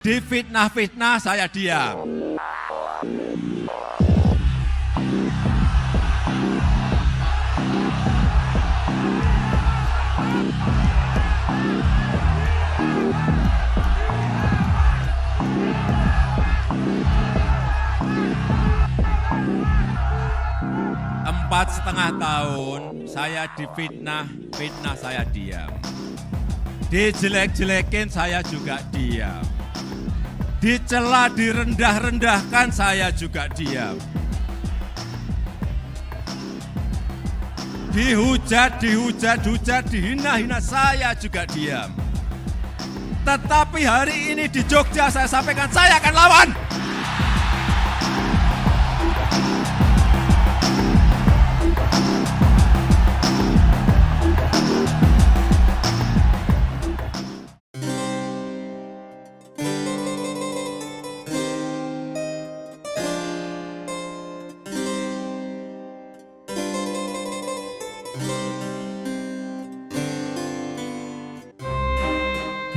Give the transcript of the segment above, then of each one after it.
Difitnah-fitnah saya diam. Empat setengah tahun saya difitnah saya diam. Dijelek-jelekin saya juga diam. Dicela, direndah-rendahkan saya juga diam. Dihujat, dihina-hina saya juga diam. Tetapi hari ini di Jogja saya sampaikan saya akan lawan.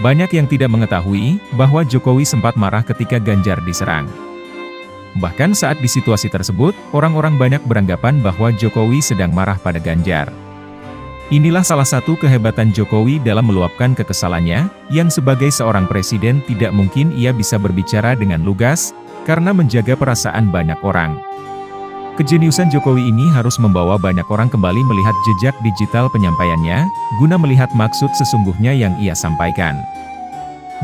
Banyak yang tidak mengetahui bahwa Jokowi sempat marah ketika Ganjar diserang. Bahkan saat di situasi tersebut, orang-orang banyak beranggapan bahwa Jokowi sedang marah pada Ganjar. Inilah salah satu kehebatan Jokowi dalam meluapkan kekesalannya, yang sebagai seorang presiden tidak mungkin ia bisa berbicara dengan lugas, karena menjaga perasaan banyak orang. Kejeniusan Jokowi ini harus membawa banyak orang kembali melihat jejak digital penyampaiannya, guna melihat maksud sesungguhnya yang ia sampaikan.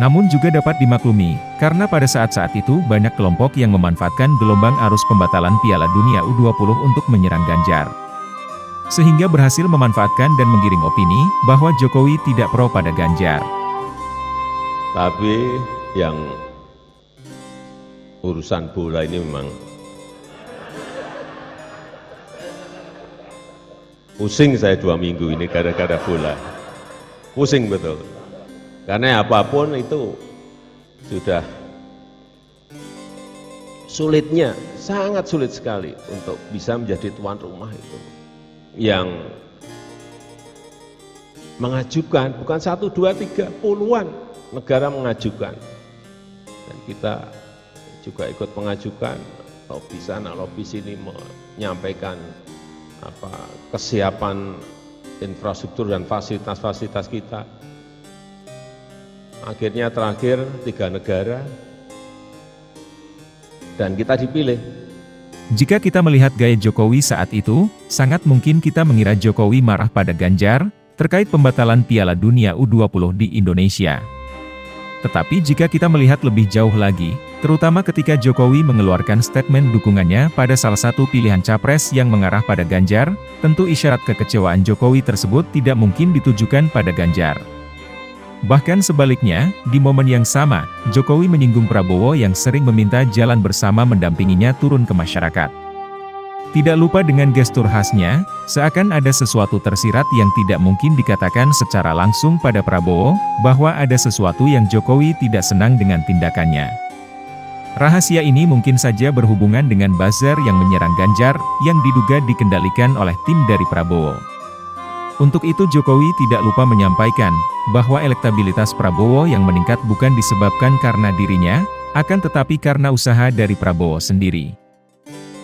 Namun juga dapat dimaklumi, karena pada saat-saat itu banyak kelompok yang memanfaatkan gelombang arus pembatalan Piala Dunia U20 untuk menyerang Ganjar. Sehingga berhasil memanfaatkan dan menggiring opini, bahwa Jokowi tidak pro pada Ganjar. Tapi yang urusan bola ini memang pusing saya 2 minggu ini gara-gara bola. Pusing betul. Karena apapun itu sudah sulitnya, sangat sulit sekali untuk bisa menjadi tuan rumah itu. Yang mengajukan, bukan 1, 2, 3, puluhan negara mengajukan. Dan kita juga ikut mengajukan, lobby sana, lobby sini menyampaikan kesiapan infrastruktur dan fasilitas-fasilitas kita. Akhirnya terakhir 3 negara dan kita dipilih. Jika kita melihat gaya Jokowi saat itu, sangat mungkin kita mengira Jokowi marah pada Ganjar, terkait pembatalan Piala Dunia U20 di Indonesia. Tetapi jika kita melihat lebih jauh lagi, terutama ketika Jokowi mengeluarkan statement dukungannya pada salah satu pilihan capres yang mengarah pada Ganjar, tentu isyarat kekecewaan Jokowi tersebut tidak mungkin ditujukan pada Ganjar. Bahkan sebaliknya, di momen yang sama, Jokowi menyinggung Prabowo yang sering meminta jalan bersama mendampinginya turun ke masyarakat. Tidak lupa dengan gestur khasnya, seakan ada sesuatu tersirat yang tidak mungkin dikatakan secara langsung pada Prabowo, bahwa ada sesuatu yang Jokowi tidak senang dengan tindakannya. Rahasia ini mungkin saja berhubungan dengan buzzer yang menyerang Ganjar, yang diduga dikendalikan oleh tim dari Prabowo. Untuk itu Jokowi tidak lupa menyampaikan, bahwa elektabilitas Prabowo yang meningkat bukan disebabkan karena dirinya, akan tetapi karena usaha dari Prabowo sendiri.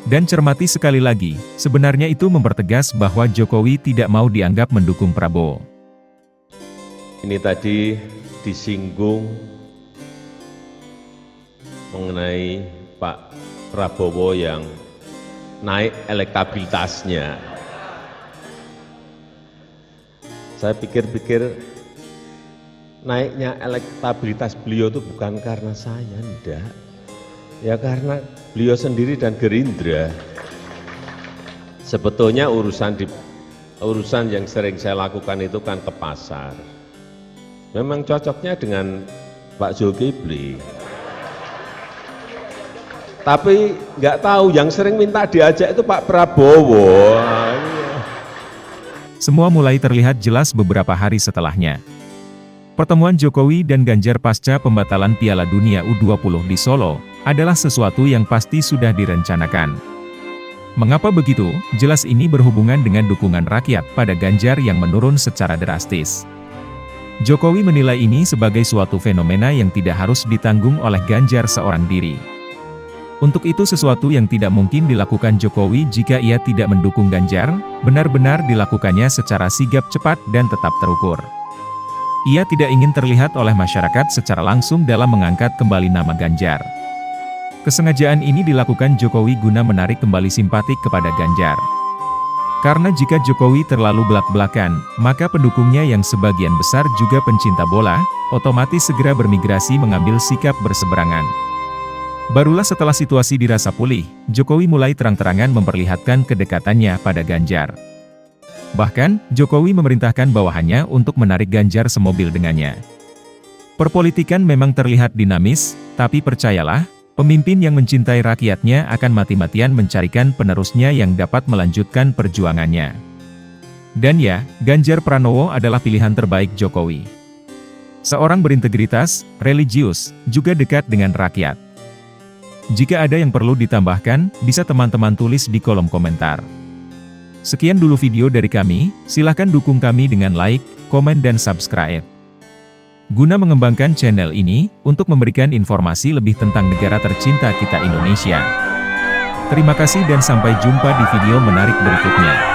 Dan cermati sekali lagi, sebenarnya itu mempertegas bahwa Jokowi tidak mau dianggap mendukung Prabowo. Ini tadi disinggung mengenai Pak Prabowo yang naik elektabilitasnya. Saya pikir-pikir naiknya elektabilitas beliau itu bukan karena saya, enggak. Ya karena beliau sendiri dan Gerindra. Sebetulnya urusan yang sering saya lakukan itu kan ke pasar. Memang cocoknya dengan Pak Zulkifli. Tapi nggak tahu yang sering minta diajak itu Pak Prabowo. Semua mulai terlihat jelas beberapa hari setelahnya. Pertemuan Jokowi dan Ganjar pasca pembatalan Piala Dunia U20 di Solo, adalah sesuatu yang pasti sudah direncanakan. Mengapa begitu? Jelas ini berhubungan dengan dukungan rakyat pada Ganjar yang menurun secara drastis. Jokowi menilai ini sebagai suatu fenomena yang tidak harus ditanggung oleh Ganjar seorang diri. Untuk itu sesuatu yang tidak mungkin dilakukan Jokowi jika ia tidak mendukung Ganjar, benar-benar dilakukannya secara sigap cepat dan tetap terukur. Ia tidak ingin terlihat oleh masyarakat secara langsung dalam mengangkat kembali nama Ganjar. Kesengajaan ini dilakukan Jokowi guna menarik kembali simpatik kepada Ganjar. Karena jika Jokowi terlalu belak-belakan, maka pendukungnya yang sebagian besar juga pencinta bola, otomatis segera bermigrasi mengambil sikap berseberangan. Barulah setelah situasi dirasa pulih, Jokowi mulai terang-terangan memperlihatkan kedekatannya pada Ganjar. Bahkan, Jokowi memerintahkan bawahannya untuk menarik Ganjar semobil dengannya. Perpolitikan memang terlihat dinamis, tapi percayalah, pemimpin yang mencintai rakyatnya akan mati-matian mencarikan penerusnya yang dapat melanjutkan perjuangannya. Dan ya, Ganjar Pranowo adalah pilihan terbaik Jokowi. Seorang berintegritas, religius, juga dekat dengan rakyat. Jika ada yang perlu ditambahkan, bisa teman-teman tulis di kolom komentar. Sekian dulu video dari kami, silahkan dukung kami dengan like, komen dan subscribe. Guna mengembangkan channel ini, untuk memberikan informasi lebih tentang negara tercinta kita Indonesia. Terima kasih dan sampai jumpa di video menarik berikutnya.